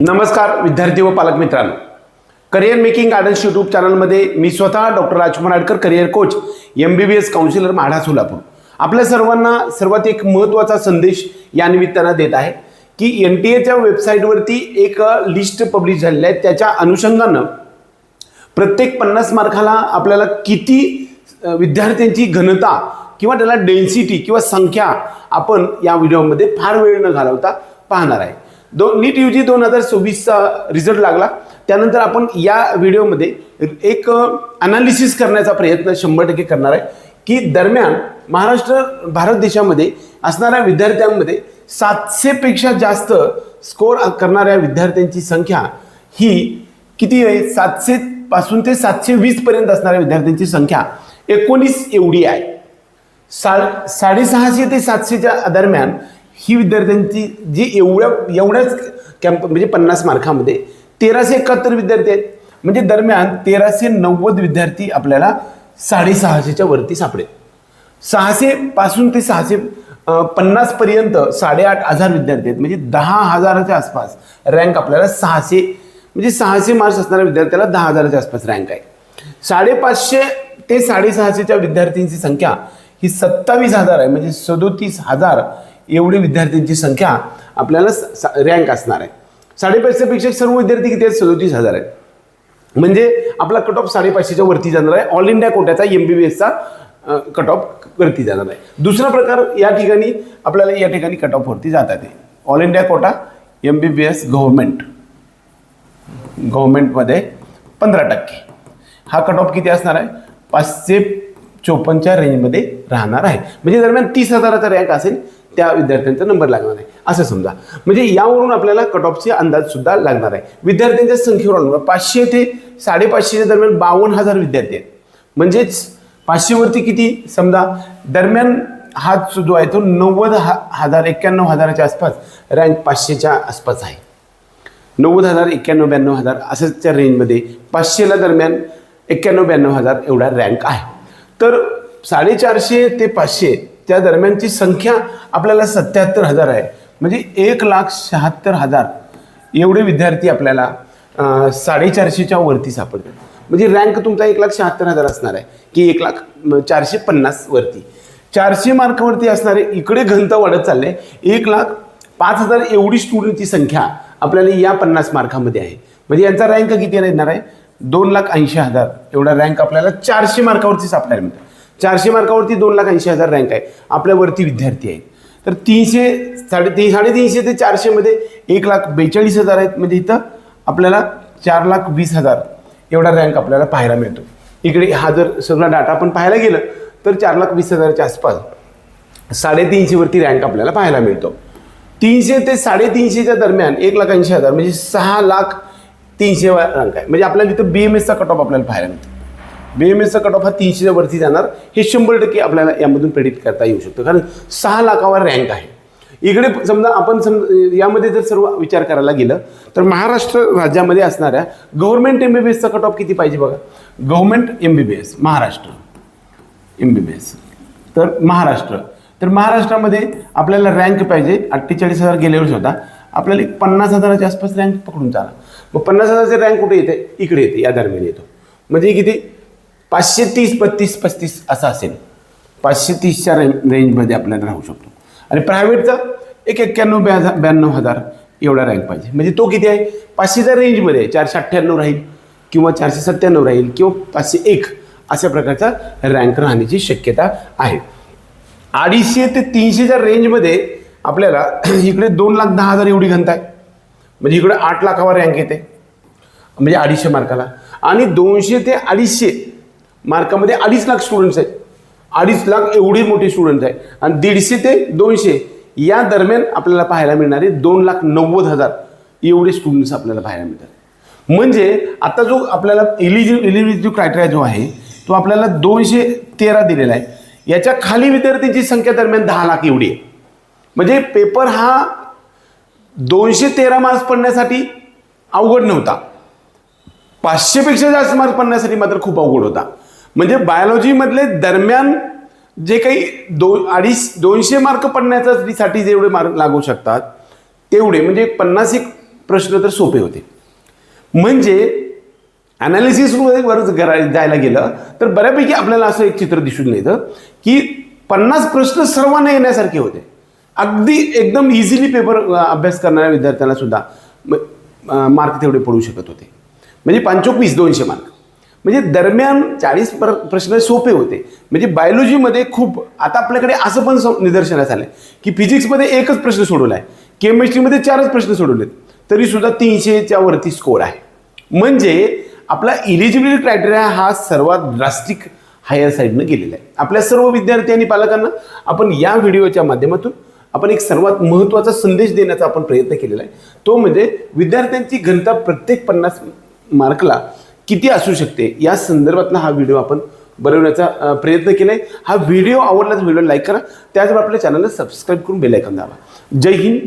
नमस्कार विद्यार्थी व पालक मित्रांनो, करिअर मेकिंग गार्डन्स यूट्यूब चॅनलमध्ये मी स्वतः doctor Rajkumar Adkar, career coach, MBBS counsellor, Mhada, Solapur. आपल्या सर्वांना सर्वात एक महत्त्वाचा संदेश या निमित्तानं देत आहे की NTA वेबसाईटवरती एक लिस्ट पब्लिश झालेली आहे. त्याच्या अनुषंगानं प्रत्येक 50 मार्काला आपल्याला किती विद्यार्थ्यांची घनता किंवा त्याला डेन्सिटी किंवा संख्या आपण या व्हिडिओमध्ये फार वेळ न घालवता पाहणार आहे. नीट UG 2026चा रिझल्ट लागला. त्यानंतर आपण या व्हिडिओमध्ये एक अनालिसिस करण्याचा प्रयत्न 100% करणार आहे की दरम्यान महाराष्ट्र भारत देशामध्ये असणाऱ्या विद्यार्थ्यांमध्ये 700 पेक्षा जास्त स्कोर करणाऱ्या विद्यार्थ्यांची संख्या ही किती आहे. 700 पासून ते 720 पर्यंत असणाऱ्या विद्यार्थ्यांची संख्या 19 एवढी आहे. 650 ते 700च्या दरम्यान ही विद्यार्थ्यांची जी एवढ्याच कॅम्प म्हणजे 50 मार्कामध्ये 1371 विद्यार्थी आहेत. म्हणजे दरम्यान 1390 विद्यार्थी आपल्याला 650च्या वरती सापडेल. 600 पासून ते 650 पर्यंत 8,500 विद्यार्थी आहेत. म्हणजे 10,000च्या आसपास रँक आपल्याला 600 म्हणजे 600 मार्क्स असणाऱ्या विद्यार्थ्याला 10,000च्या आसपास रँक आहे. 550 ते 650च्या विद्यार्थ्यांची संख्या ही 27,000 आहे. म्हणजे 37,000 एवढी विद्यार्थ्यांची संख्या आपल्याला रँक असणार आहे. 550 पेक्षा सर्व विद्यार्थी किती आहेत. 37,000 आहेत. म्हणजे आपला कट ऑफ 550च्या वरती जाणार आहे. ऑल इंडिया कोट्याचा MBBSचा कट ऑफ वरती जाणार आहे. दुसरा प्रकार या ठिकाणी आपल्याला कट ऑफ वरती जातात. ऑल इंडिया कोटा MBBS गव्हर्नमेंटमध्ये 15% हा कट ऑफ किती असणार आहे. 554च्या रेंजमध्ये राहणार आहे. म्हणजे दरम्यान 30,000चा रँक असेल त्या विद्यार्थ्यांचा नंबर लागणार आहे असं समजा. म्हणजे यावरून आपल्याला कट ऑफचे अंदाज सुद्धा लागणार आहे. विद्यार्थ्यांच्या संख्येवर 500 ते 550च्या दरम्यान 52,000 विद्यार्थी आहेत. म्हणजेच 500 वरती किती समजा दरम्यान हा जो आहे तो 90,000 91,000च्या आसपास रँक 500च्या आसपास आहे. 90,000 91,000 92,000 असंच्या रेंजमध्ये 500ला दरम्यान 91,000 92,000 एवढा रँक आहे. तर 450 ते 500 त्या दरम्यानची संख्या आपल्याला 77,000 आहे. म्हणजे 1,76,000 एवढे विद्यार्थी आपल्याला 450च्या वरती सापडतात. म्हणजे रँक तुमचा 1,76,000 असणार आहे की 1,450 वरती. 400 मार्कावरती असणारे इकडे घनता वाढत चालले. 1,05,000 एवढी स्टुडंटची संख्या आपल्याला या 50 मार्कामध्ये आहे. म्हणजे यांचा रँक किती येणार आहे. 2,80,000 एवढा रँक आपल्याला 400 मार्कावरती सापडायला मिळतात. 400 मार्कावरती 2,80,000 रँक आहे. आपल्यावरती विद्यार्थी आहेत. तर 350 ते 400 मध्ये 1,42,000 आहेत. म्हणजे इथं आपल्याला 4,20,000 एवढा रँक आपल्याला पाहायला मिळतो. इकडे हा जर सगळा डाटा आपण पाहायला गेलं तर 4,20,000च्या आसपास 350 वरती रँक आपल्याला पाहायला मिळतो. 300 ते 350च्या दरम्यान 1,80,000 म्हणजे 6,30,000 रँक आहे. म्हणजे आपल्याला इथं BMSचा कट ऑफ आपल्याला पाहायला मिळतो. BMSचा कट ऑफ हा 300च्या वरती जाणार हे 100% आपल्याला यामधून प्रेडिक्ट करता येऊ शकतो. कारण 6 लाखावर रँक आहे. इकडे समजा आपण यामध्ये जर सर्व विचार करायला गेलं तर महाराष्ट्र राज्यामध्ये असणाऱ्या गव्हर्नमेंट MBBSचा कट ऑफ किती पाहिजे बघा. गव्हर्नमेंट MBBS महाराष्ट्र MBBS तर महाराष्ट्रामध्ये आपल्याला रँक पाहिजे 48,000 गेल्या वर्षी होता. आपल्याला 50,000च्या आसपास रँक पकडून चाला. मग 50,000चे रँक कुठे येते. इकडे येते, या दरम्यान येतो. म्हणजे किती 530 32 35 असं असेल. 530च्या रेंजमध्ये आपल्याला राहू शकतो. आणि प्रायव्हेटचा 91,000 एवढा रँक पाहिजे. म्हणजे तो किती आहे 500च्या रेंजमध्ये 498 राहील किंवा 497 राहील किंवा 501 अशा प्रकारचा रँक राहण्याची शक्यता आहे. 250 ते 300च्या रेंजमध्ये आपल्याला इकडे 2,10,000 एवढी घनता आहे. म्हणजे इकडे 8 लाखावर रँक येते. म्हणजे 250 मार्काला. आणि 200 ते 250 मार्कामध्ये 2.5 लाख स्टुडंट्स आहेत. 2.5 लाख एवढे मोठे स्टुडंट्स आहेत. आणि 150 ते 200 या दरम्यान आपल्याला पाहायला मिळणारे 2,90,000 एवढे स्टुडंट्स आपल्याला पाहायला मिळतात. म्हणजे आता जो आपल्याला एलिजिबिलिटी क्रायटेरिया जो आहे तो आपल्याला 213 दिलेला आहे. याच्या खाली विद्यार्थ्यांची संख्या दरम्यान 10 लाख एवढी आहे. म्हणजे पेपर हा 213 मार्क्स पडण्यासाठी अवघड नव्हता. 500 पेक्षा जास्त मार्क्स पडण्यासाठी मात्र खूप अवघड होता. म्हणजे बायोलॉजीमधले दरम्यान जे काही 200 मार्क पडण्यासाठी जेवढे मार्क लागू शकतात तेवढे म्हणजे 50 प्रश्न तर सोपे होते. म्हणजे ॲनालिसिसमध्ये वर जायला गेलं तर बऱ्यापैकी आपल्याला असं एक चित्र दिसून येतं की 50 प्रश्न सर्वांना येण्यासारखे होते. अगदी एकदम इझिली पेपर अभ्यास करणाऱ्या विद्यार्थ्यांना सुद्धा मार्क तेवढे पडू शकत होते. म्हणजे 25 200 मार्क. म्हणजे दरम्यान 40 प्रश्न सोपे होते. म्हणजे बायोलॉजीमध्ये खूप आता आपल्याकडे असं पण निदर्शनास आलं की फिजिक्समध्ये एकच प्रश्न सोडवला आहे, केमिस्ट्रीमध्ये 4च प्रश्न सोडवलेत, तरी सुद्धा 300च्या वरती स्कोर आहे. म्हणजे आपला इलिजिबिलिटी क्रायटेरिया हा सर्वात ड्रास्टिक हायर साईडनं गेलेला आहे. आपल्या सर्व विद्यार्थी आणि पालकांना आपण या व्हिडिओच्या माध्यमातून आपण एक सर्वात महत्त्वाचा संदेश देण्याचा आपण प्रयत्न केलेला आहे. तो म्हणजे विद्यार्थ्यांची घनता प्रत्येक 50 मार्कला किती असू शकते या संदर्भातला हा व्हिडिओ आपण बनवण्याचा प्रयत्न केला आहे. हा व्हिडिओ आवडला तर व्हिडिओ लाईक करा, त्याचबरोबर आपल्या चॅनलला सबस्क्राईब करून बेल आयकॉन दाबा. जय हिंद.